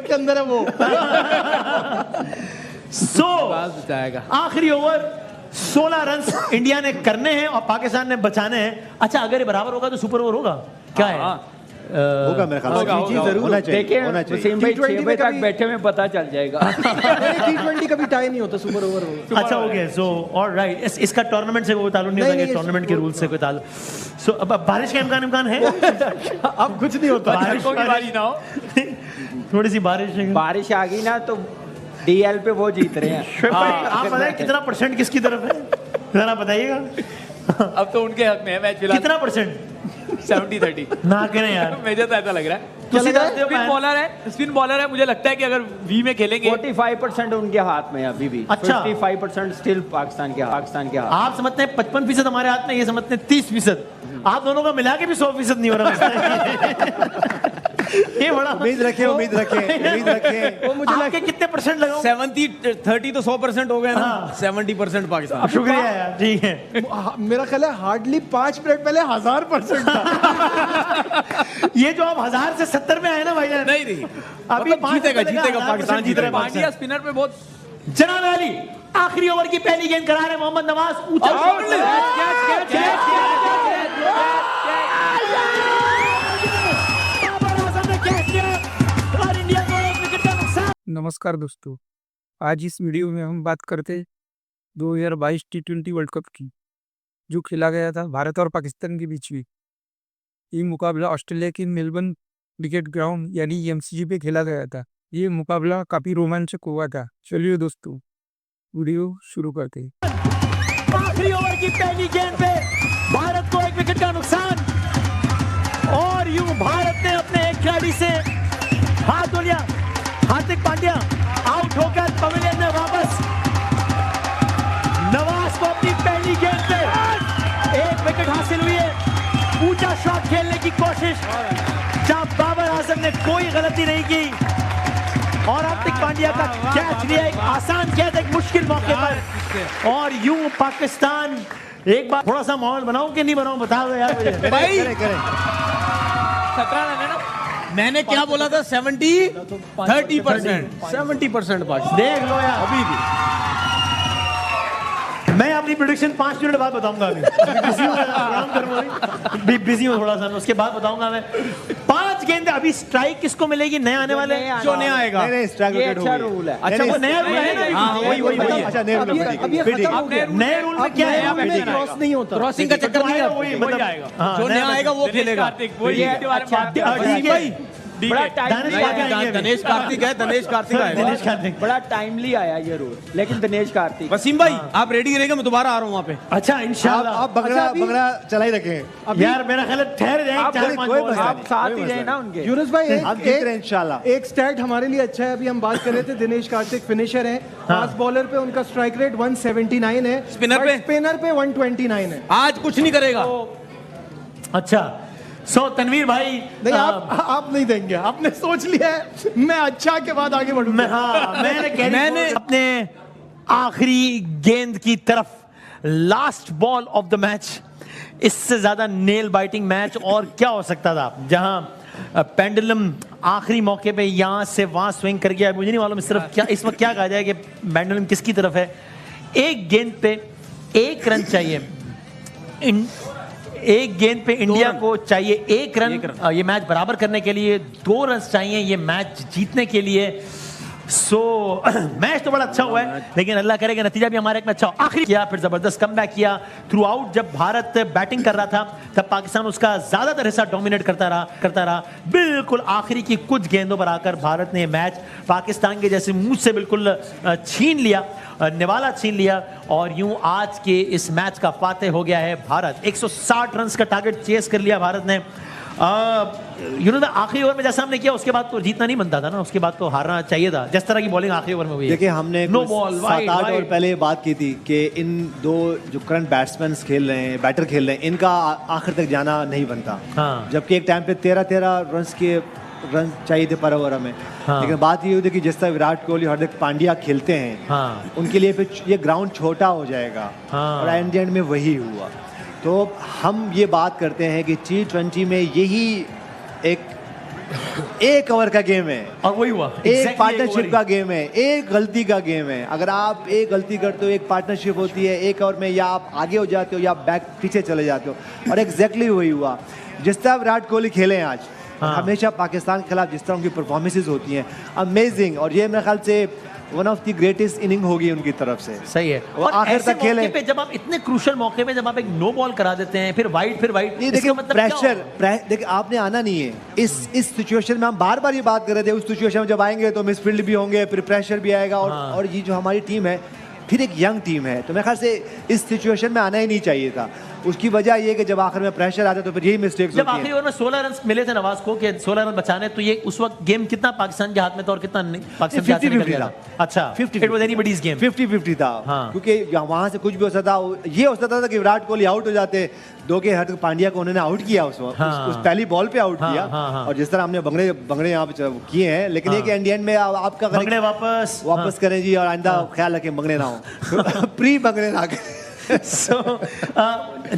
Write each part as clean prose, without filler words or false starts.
के अंदर है वो। आखिरी ओवर 16 रन्स इंडिया ने करने हैं और पाकिस्तान ने बचाने हैं। अच्छा, अगर ये बराबर होगा तो सुपर ओवर होगा क्या है? होगा मेरे ख्याल से। जरूर होना चाहिए। देखिए वसीम भाई 6 बजे तक बैठे में पता चल जाएगा। T20 कभी टाई नहीं होता, सुपर ओवर होगा। अच्छा हो गया। सो ऑलराइट, इसका टूर्नामेंट से कोई ताल्लुक नहीं होता, टूर्नामेंट के रूल से कोई ताल्लुक। सो अब बारिश का इम्कान है? अब कुछ नहीं होता। बारिश ना हो, थोड़ी सी बारिश आ गई ना तो डीएल पे वो जीत रहे हैं। आप बताइए कितना परसेंट किसकी तरफ है, जरा बताइएगा। अब तो उनके हक में है मैच फिलहाल। कितना परसेंट? 70-30 ना करें यार, मुझे तो ऐसा लग रहा है। स्पिन बॉलर है, मुझे लगता है कि अगर वी में खेलेंगे 45% उनके हाथ में अभी भी। अच्छा, 55% स्टिल पाकिस्तान के हाथ। आप समझते हैं 55% हमारे हाथ में, ये समझते हैं 30%। आप दोनों का मिला के भी 100% नहीं हो रहा। ये बड़ा उम्मीद रखें। वो मुझे आपके कितने परसेंट लगाओ? 70-30 तो 100% हो गए ना। 70% पाकिस्तान। शुक्रिया यार, ठीक है। मेरा ख्याल है हार्डली 5 मिनट पहले 1000% था। ये जो आप 1000 से 70 में आए ना भाई, नहीं अभी जीतेगा पाकिस्तान जीत रहा है। पांड्या स्पिनर पे बहुत। जनाब अली आखिरी ओवर की पहली गेंद करा रहे मोहम्मद नवाज, ऊंचा नमस्कार दोस्तों, आज इस वीडियो में हम बात करते 2022 T20 वर्ल्ड कप की, जो खेला गया था भारत और पाकिस्तान के बीच में। ये मुकाबला ऑस्ट्रेलिया के मेलबर्न क्रिकेट ग्राउंड यानी एमसीजी पे खेला गया था। ये मुकाबला काफी रोमांचक हुआ था। चलिए दोस्तों, वीडियो शुरू करते हैं। आखिरी ओवर की पहली गेंद पे भारत को 1 विकेट का नुकसान, और यूं भारत ने अपने एक खिलाड़ी से हाथ धो लिया। हार्दिक पांड्या आउट होकर पवेलियन में वापस। नवाज को अपनी पहली गेंद पे 1 विकेट हासिल हुई है। ऊंचा शॉट खेलने की कोशिश, जहां बाबर आजम ने कोई गलती नहीं की, और हार्दिक पांड्या का कैच लिया, एक आसान कैच एक मुश्किल मौके पर। और यूं पाकिस्तान, एक बार थोड़ा सा माहौल बनाऊं कि नहीं बनाऊं, बता दो यार मुझे। 17 रन है ना। मैंने क्या बोला था? 70-30%। 70% पाकिस्तान। देख लो यार, अभी भी मैं अपनी प्रेडिक्शन 5 मिनट बाद बताऊंगा। अभी बिजी हूं, आराम करूंगा, बिजी हूं थोड़ा सा, उसके बाद बताऊंगा मैं। 5 गेंद अभी। स्ट्राइक किसको मिलेगी? नया आने वाले जो नया आएगा। नहीं, स्ट्राइक ये अच्छा रूल है। अच्छा, वो नया रूल है ना? हाँ, वही। अच्छा, नए रूल में नए रूल में क्या है? क्रॉस नहीं होता। क्रॉसिंग का चक्कर नहीं है। वही आएगा जो नया आएगा वो खेलेगा। दिनेश कार्तिक है। बड़ा टाइमली आया ये रूल, लेकिन दिनेश कार्तिक। वसीम भाई आप रेडी रहेंगे, मैं दोबारा आ रहा हूँ वहाँ पे। अच्छा, इंशाल्लाह। आप बगड़ा चला ही रखें यार, मेरा ख्याल है ठहर जाए 4-5 बॉल। आप साथ ही रहे ना उनके। यूनुस भाई, आप जीत रहे हैं इंशाल्लाह। एक स्टैट हमारे लिए अच्छा है। अभी हम बात कर रहे थे, दिनेश कार्तिक फिनिशर हैं। फास्ट बॉलर पे उनका स्ट्राइक रेट 179 है। स्पिनर पे 129 है। आज कुछ नहीं करेगा। अच्छा, तनवीर भाई नहीं, आप नहीं देंगे, आपने सोच लिया है। मैं अच्छा के बाद आगे बढ़ूंगा। मैंने अपने आखिरी गेंद की तरफ, last ball of the match, इससे ज्यादा नेल बाइटिंग मैच और क्या हो सकता था, जहां पेंडुलम आखिरी मौके पे यहां से वहां स्विंग कर गया। मुझे नहीं मालूम इस तरफ क्या, इस वक्त क्या कहा जाए कि पेंडुलम किसकी तरफ है। एक गेंद पे 1 रन चाहिए। एक गेंद पे इंडिया को चाहिए 1 रन। ये मैच बराबर करने के लिए 2 रन चाहिए, ये मैच जीतने के लिए। मैच तो बड़ा अच्छा हुआ है, लेकिन अल्लाह करेगा नतीजा भी हमारे एक में अच्छा हो। आखिरी किया, फिर जबरदस्त कमबैक किया। थ्रू आउट जब भारत बैटिंग कर रहा था, तब पाकिस्तान उसका ज्यादातर हिस्सा डोमिनेट करता रहा। बिल्कुल आखिरी की कुछ गेंदों पर आकर भारत ने मैच पाकिस्तान के जैसे मुंह से बिल्कुल छीन लिया, निवाला छीन लिया, और यूं आज के इस मैच का फातेह हो गया है भारत। 160 रन का टारगेट चेस कर लिया भारत ने। आखिरी ओवर में जैसा हमने किया, उसके बाद तो जीतना नहीं बनता था ना, उसके बाद तो हारना चाहिए था। जिस तरह की बॉलिंग आखिरी ओवर में हुई, देखिए हमने 7-8 ओवर पहले बात की थी कि इन 2 जो करंट बैट्समैन खेल रहे हैं, बैटर खेल रहे हैं, इनका आखिर तक जाना नहीं बनता। जबकि एक टाइम पे 13-13 रन चाहिए थे पर ओवर में। लेकिन बात ये हुई कि जिस तरह विराट कोहली, हार्दिक पांड्या खेलते हैं, उनके लिए फिर ये ग्राउंड छोटा हो जाएगा, और एंड में वही हुआ। तो हम ये बात करते हैं कि T20 में यही एक एक ओवर का गेम है और वही हुआ एक Exactly पार्टनरशिप over का गेम है, एक गलती का गेम है। अगर आप एक गलती करते हो, एक पार्टनरशिप होती है, एक ओवर में या आप आगे हो जाते हो या बैक पीछे चले जाते हो। और एग्जैक्टली वही हुआ जिस तरह विराट कोहली खेले हैं आज। हमेशा पाकिस्तान के खिलाफ जिस तरह उनकी परफॉर्मेंसेज होती हैं, अमेजिंग। और ये मेरे ख्याल से one of the greatest inning होगी उनकी तरफ से। सही है। और आखिर ऐसे तक खेले मौके पे जब आप इतने क्रूशियल मौके पे जब आप एक नो बॉल करा देते हैं, फिर वाइड ये देखिए प्रेशर, देखिए आपने आना नहीं है इस सिचुएशन में। हम बार बार ये बात कर रहे थे, उस सिचुएशन में जब आएंगे तो मिसफील्ड भी होंगे, फिर प्रेशर भी आएगा। और ये जो हमारी टीम है, फिर एक यंग टीम है, तो मेरे ख्याल से इस सिचुएशन में आना ही नहीं चाहिए था। उसकी वजह ये कि जब आखिर में प्रेशर आता है तो फिर यही मिस्टेक्स होती जब आखिरी ओवर में 16 रन मिले थे नवाज को कि 16 रन बचाने, तो ये उस वक्त गेम कितना पाकिस्तान के हाथ में था और कितना पाकिस्तान के हाथ से निकल गया था? अच्छा, 50 इट वाज एनीबॉडीज गेम, 50-50 था। क्योंकि वहां से कुछ भी हो सकता था। ये हो सकता था कि विराट कोहली आउट हो जाते, दो के हार्दिक पांड्या को उन्होंने आउट किया उस पहली बॉल पे आउट किया। और जिस तरह हमने बंगड़े यहाँ पे किए हैं, लेकिन एक इंडियन में आपका बंगड़े वापस करें जी। और आइंदा ख्याल रखें बंगड़े ना हो, प्री बंगड़े ना करें। So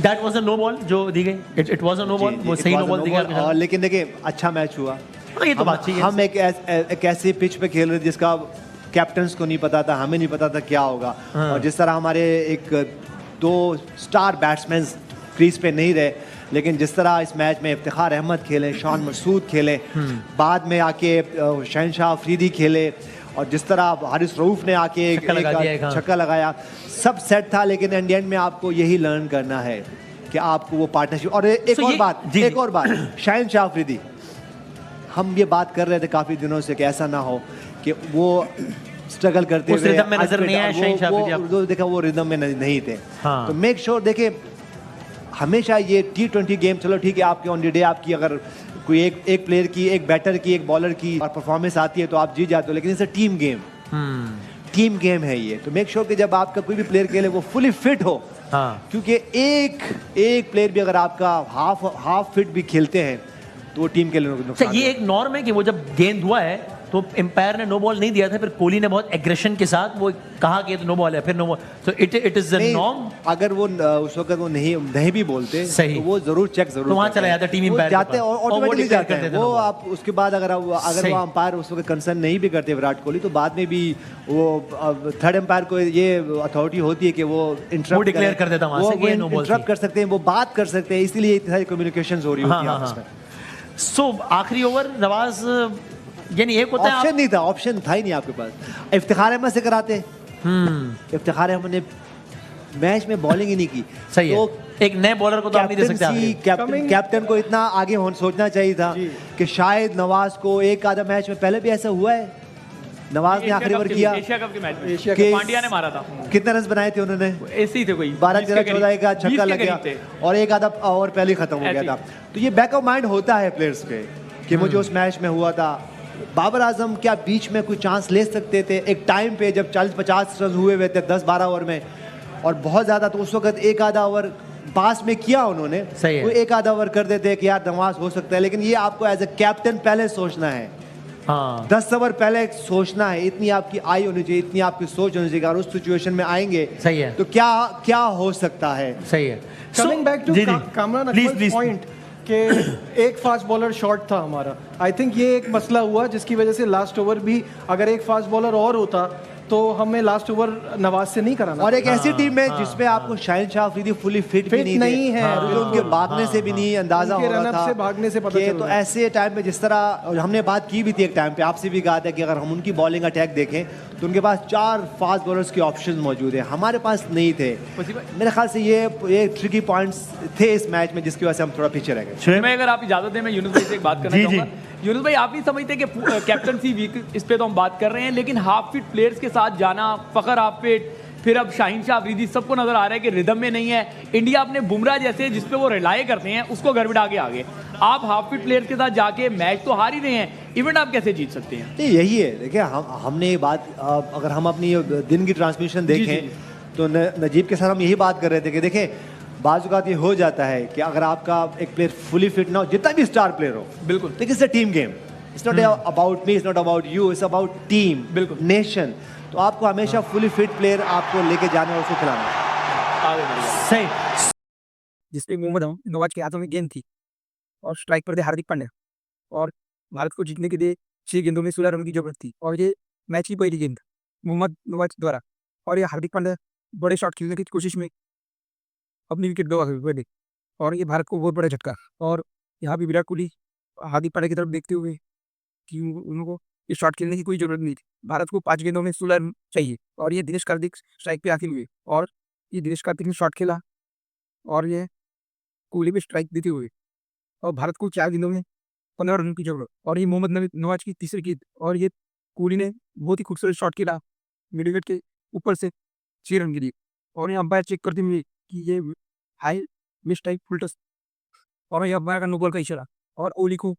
that was a no ball जो दी गई, it was a no ball, वो सही no ball दी गई। और लेकिन देखिए अच्छा मैच हुआ। ये तो बात चाहिए। हम एक ऐसी पिच पे खेल रहे थे जिसका कैप्टन्स को नहीं पता था, हमें नहीं पता था क्या होगा। और जिस तरह हमारे एक दो स्टार बैट्समैन क्रीज पे नहीं रहे, लेकिन जिस तरह इस मैच में इफ्तिखार अहमद खेले, शान मसूद खेले, बाद में आके शहनशाह अफरीदी खेले, और जिस तरह हारिस रऊफ ने आके छक्का लगाया, सब सेट था। लेकिन इंडियन में आपको यही लर्न करना है कि आपको वो पार्टनरशिप। और एक और बात शहनशाह अफरीदी, हम ये बात कर रहे थे काफ़ी दिनों से कि ऐसा ना हो कि वो स्ट्रगल करते हुए रिदम में नजर नहीं आया शहनशाह अफरीदी। देखा वो रिदम में नहीं थे। तो मेक श्योर देखिए हमेशा ये T20 गेम, चलो ठीक है आपके ऑन द डे आपकी अगर कोई एक प्लेयर की, एक बैटर की, एक बॉलर की और परफॉर्मेंस आती है तो आप जीत जाते हो, लेकिन इट्स अ टीम गेम है ये। तो मेक श्योर कि जब आपका कोई भी प्लेयर खेले वो फुली फिट हो। क्योंकि एक प्लेयर भी अगर आपका हाफ फिट भी खेलते हैं तो वो टीम के लिए नुकसान। ये एक नॉर्म है कि वो जब गेंद हुआ है तो एम्पायर ने नो बॉल नहीं दिया था, फिर कोहली ने बहुत एग्रेशन के साथ वो कहा कि नो बॉल है, फिर नो बॉल। तो इट इज द नॉर्म। अगर वो उस वक्त वो नहीं भी बोलते सही, तो वो जरूर चेक तो वहां चला जाता टीम एम्पायर जाते हैं, ऑटोमेटिकली जाते हैं वो। आप उसके बाद अगर वो अंपायर उस वक्त कंसर्न नहीं भी करते विराट कोहली, तो बाद में भी वो थर्ड एम्पायर को ये अथॉरिटी होती है कि वो इंटरप्ट डिक्लेयर कर देता, वहां से ये नो बॉल, इंटरप्ट कर सकते हैं, वो बात कर सकते हैं। इसलिए इतनी सारी कम्युनिकेशंस हो रही होती है आपस में। सो आखिरी ओवर नवाज, यानी एक होता है ऑप्शन नहीं था, ऑप्शन था ही नहीं आपके पास। इफ्तिखार अहमद से कराते, इफ्तिखार अहमद ने मैच में बॉलिंग ही नहीं की। सही तो है, एक नए बॉलर को तो आप नहीं दे सकते। कैप्टन को इतना आगे सोचना चाहिए था कि शायद नवाज को एक आधा मैच में पहले भी ऐसा हुआ है, नवाज ने आखिरी ओवर किया एशिया कप के मैच में पांड्या ने मारा था। कितने रन बनाए थे उन्होंने? ऐसे ही थे कोई 12-13-14 का छक्का लग गया और एक आधा ओवर पहले खत्म हो गया था। तो ये बैक ऑफ माइंड होता है प्लेयर्स पे कि मुझे उस मैच में हुआ था। बाबर आजम क्या बीच में कोई चांस ले सकते थे एक टाइम पे जब 40-50 रन हुए थे 10-12 ओवर में, और बहुत ज़्यादा, तो उस वक्त एक आधा ओवर पास में किया उन्होंने। वो एक आधा ओवर कर देते कि यार नवाज हो सकता है, लेकिन ये आपको एज ए कैप्टन पहले सोचना है। 10 ओवर पहले सोचना है, इतनी आपकी आई होनी चाहिए, इतनी आपकी सोच होनी चाहिए। अगर उस सिचुएशन में आएंगे सही है तो क्या हो सकता है। सही है। Coming back to Kamran Akmal point कि एक फास्ट बॉलर शॉर्ट था हमारा, आई थिंक ये एक मसला हुआ जिसकी वजह से लास्ट ओवर भी अगर एक फास्ट बॉलर और होता तो हमें लास्ट ओवर नवाज से नहीं कराना। और एक ऐसी टीम में जिसमें आपको शहनशाह अफरीदी फुली फिट भी नहीं है, तो उनके भागने से भी नहीं अंदाजा हो रहा था, भागने से पता चल। तो ऐसे टाइम में जिस तरह हमने बात की भी थी एक टाइम पे, आपसे भी कहा था कि अगर हम उनकी बॉलिंग अटैक देखें तो उनके पास 4 फास्ट बॉलर्स के ऑप्शन मौजूद है, हमारे पास नहीं थे। मेरे ख्याल से ये ट्रिकी पॉइंट्स थे इस मैच में, जिसकी वजह से हम थोड़ा पीछे रह गए। मैं अगर आप इजाजत दें, मैं यूनुस भाई से एक बात करना चाहूंगा। यूनुस भाई, आप नहीं समझते कि कैप्टनसी वीक इस पे तो हम बात कर रहे हैं, लेकिन हाफ फिट प्लेयर्स के साथ जाना, फखर हाफ फिट, फिर अब शाहिनशाह अफरीदी, सबको नजर आ रहा है कि रिदम में नहीं है। इंडिया अपने बुमराह जैसे जिसपे वो रिलाई करते हैं उसको घर बिठा के आगे, आप हाफ फिट प्लेयर्स के साथ जाके मैच तो हार ही रहे हैं, इवेंट आप कैसे जीत सकते हैं? यही है, देखिए हमने ये बात, अगर हम अपनी दिन की ट्रांसमिशन देखें तो नजीब के साथ हम यही बात कर रहे थे कि देखें बाज़ ये हो जाता है कि अगर आपका एक प्लेयर फुली फिट ना हो, जितना भी स्टार प्लेयर हो, बिल्कुल, लेकिन it's a team game, it's not about me, it's not about you, it's about team, बिल्कुल, नेशन। तो आपको हमेशा फुली फिट प्लेयर आपको लेके जाना और उसको खिलाना। सही। जिसपे मोहम्मद नवाज के हाथों में गेंद थी और स्ट्राइक पर थे हार्दिक पांड्या, और भारत को जीतने के लिए 6 गेंदों में 16 रन की जरूरत थी और ये मैच की पहली गेंद मोहम्मद नवाज द्वारा, और ये हार्दिक पांड्या बड़े शॉट खेलने की कोशिश में अपनी विकेट गवा गए और ये भारत को बहुत बड़ा झटका। और यहाँ भी विराट कोहली हार्दिक पांड्या की तरफ देखते हुए कि उनको ये शॉट खेलने की कोई जरूरत नहीं थी, भारत को 5 गेंदों में 16 रन चाहिए और ये दिनेश कार्तिक स्ट्राइक पे आते हुए, और ये दिनेश कार्तिक ने शॉट खेला और ये कोहली पे स्ट्राइक देते हुए, और भारत को 4 गेंदों में 15 रन की जरूरत, और ये मोहम्मद नवाज की तीसरी गेंद, और ये कोहली ने बहुत ही खूबसूरत शॉट खेला मिड विकेट के ऊपर से 6 रन के लिए, और ये अंपायर चेक करते हुए कि ये high miss type full touch, और ये अंपायर का नो बॉल का इशारा, और ओली को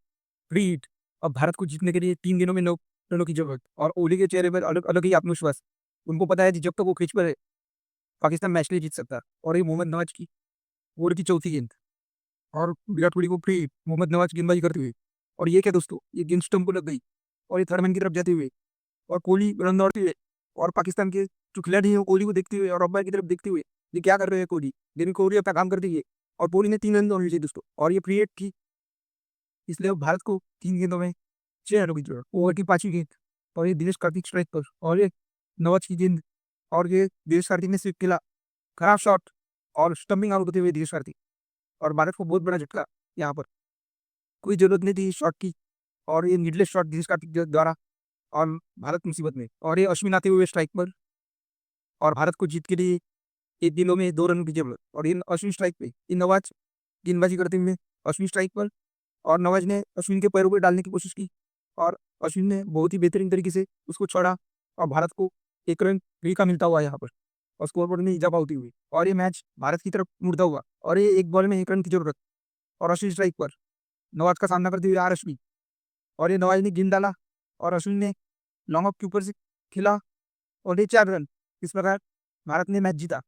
फ्री हिट। अब भारत को जीतने के लिए 3 गेंदों में 9 रनों की जरूरत, और ओली के चेहरे पर अलग अलग ही आत्मविश्वास। उनको पता है कि जब तक वो क्रीज पर है पाकिस्तान मैच नहीं जीत सकता। और ये मोहम्मद नवाज की ओवर की चौथी गेंद, और विराट कोहली को फ्री हिट, मोहम्मद नवाज गेंदबाजी करते हुए, और ये क्या दोस्तों, ये गेंद स्टंप को लग गई और ये थर्ड मैन की तरफ जाते हुए, और कोहली रन दौड़ते हुए, और पाकिस्तान के जो खिलाड़ी हैं कोहली को देखते हुए और अंपायर की तरफ देखते हुए, ये क्या कर रहे हैं कोहली, लेकिन कोहली अपना काम करते हुए, और कोहली ने 3 रन दौड़ने चाहिए दोस्तों, और ये फ्री हिट थी, इसलिए अब भारत को 3 गेंदों में 6 रनों की जरूरत। ओवर की 5वीं गेंद, और ये दिनेश कार्तिक स्ट्राइक पर, और ये नवाज की गेंद, और ये दिनेश कार्तिक ने स्विप खेला, खराब शॉट और स्टंपिंग आउट होते हुए दिनेश कार्तिक, और भारत को बहुत बड़ा झटका। यहाँ पर कोई जरूरत नहीं थी इस शॉट की, और ये मिडलेस शॉट दिनेश कार्तिक द्वारा, और भारत मुसीबत में, और ये अश्विन आते हुए स्ट्राइक पर, और भारत को जीत के लिए 1 गेंदों में 2 रन की जरूरत, और इन अश्विन स्ट्राइक पे, इन नवाज गेंदबाजी करते हुए अश्विन स्ट्राइक पर, और नवाज ने अश्विन के पैरों पर डालने की कोशिश की, और अश्विन ने बहुत ही बेहतरीन तरीके से उसको छोड़ा, और भारत को 1 रन फ्री का मिलता हुआ यहाँ पर, और स्कोरबोर्ड में इजाफा होती हुई, और ये मैच भारत की तरफ मुड़ता हुआ, और ये 1 बॉल में 1 रन की जरूरत, और अश्विन स्ट्राइक पर नवाज का सामना करते हुए आर अश्विन, और ये नवाज ने गेंद डाला और अश्विन ने लॉन्ग ऑफ के ऊपर से खेला, और ये 4 रन। इस प्रकार भारत ने मैच जीता,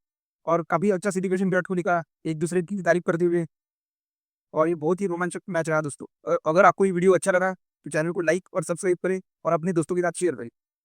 और काफ़ी अच्छा सेलिब्रेशन विराट कोहली का एक दूसरे की तारीफ करते हुए, और ये बहुत ही रोमांचक मैच रहा दोस्तों। अगर आपको ये वीडियो अच्छा लगा तो चैनल को लाइक और सब्सक्राइब करें और अपने दोस्तों के साथ शेयर करें।